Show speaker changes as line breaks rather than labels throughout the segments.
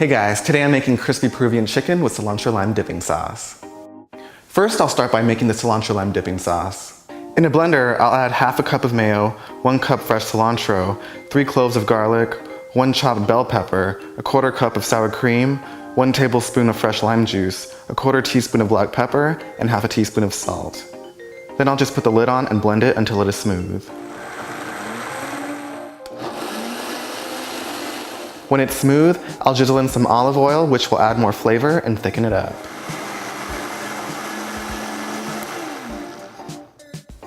Hey guys, today I'm making crispy Peruvian chicken with cilantro lime dipping sauce. First, I'll start by making the cilantro lime dipping sauce. In a blender, I'll add half a cup of mayo, 1 cup fresh cilantro, 3 cloves of garlic, 1 chopped bell pepper, a 1/4 cup of sour cream, 1 tablespoon of fresh lime juice, a 1/4 teaspoon of black pepper, and half a teaspoon of salt. Then I'll just put the lid on and blend it until it is smooth. When it's smooth, I'll drizzle in some olive oil, which will add more flavor and thicken it up.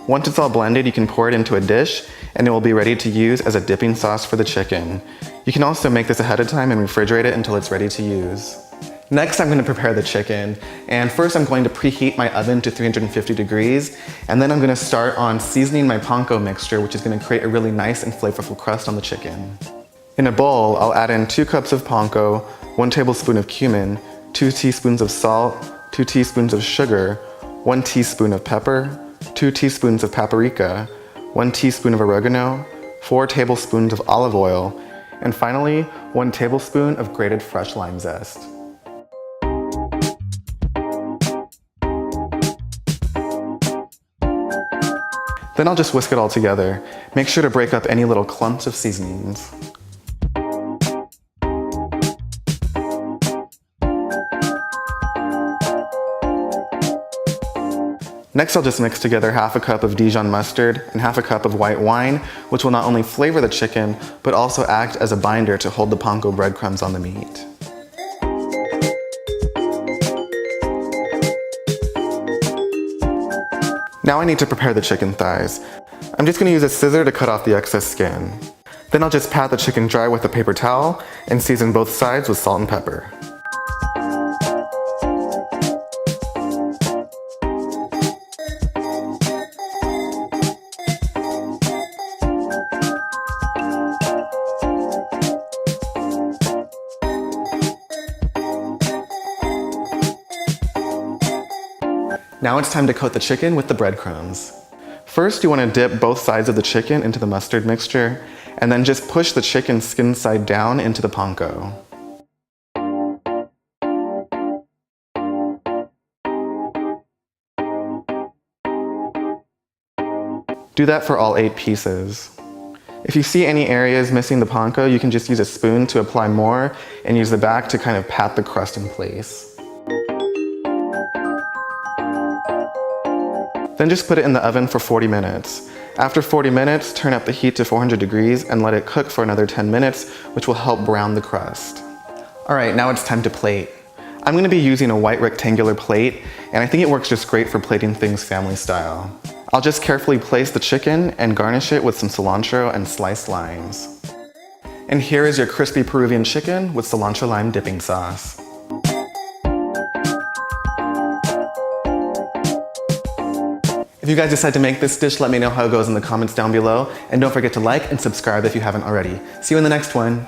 Once it's all blended, you can pour it into a dish and it will be ready to use as a dipping sauce for the chicken. You can also make this ahead of time and refrigerate it until it's ready to use. Next, I'm going to prepare the chicken, and first I'm going to preheat my oven to 350 degrees, and then I'm going to start on seasoning my panko mixture, which is going to create a really nice and flavorful crust on the chicken. In a bowl, I'll add in 2 cups of panko, 1 tablespoon of cumin, 2 teaspoons of salt, 2 teaspoons of sugar, 1 teaspoon of pepper, 2 teaspoons of paprika, 1 teaspoon of oregano, 4 tablespoons of olive oil, and finally, 1 tablespoon of grated fresh lime zest. Then I'll just whisk it all together. Make sure to break up any little clumps of seasonings. Next, I'll just mix together half a cup of Dijon mustard and half a cup of white wine, which will not only flavor the chicken, but also act as a binder to hold the panko breadcrumbs on the meat. Now I need to prepare the chicken thighs. I'm just going to use a scissor to cut off the excess skin. Then I'll just pat the chicken dry with a paper towel and season both sides with salt and pepper. Now it's time to coat the chicken with the breadcrumbs. First, you want to dip both sides of the chicken into the mustard mixture, and then just push the chicken skin side down into the panko. Do that for all 8 pieces. If you see any areas missing the panko, you can just use a spoon to apply more and use the back to kind of pat the crust in place. Then just put it in the oven for 40 minutes. After 40 minutes, turn up the heat to 400 degrees and let it cook for another 10 minutes, which will help brown the crust. Alright, now it's time to plate. I'm going to be using a white rectangular plate, and I think it works just great for plating things family style. I'll just carefully place the chicken and garnish it with some cilantro and sliced limes. And here is your crispy Peruvian chicken with cilantro lime dipping sauce. If you guys decide to make this dish, let me know how it goes in the comments down below. And don't forget to like and subscribe if you haven't already. See you in the next one.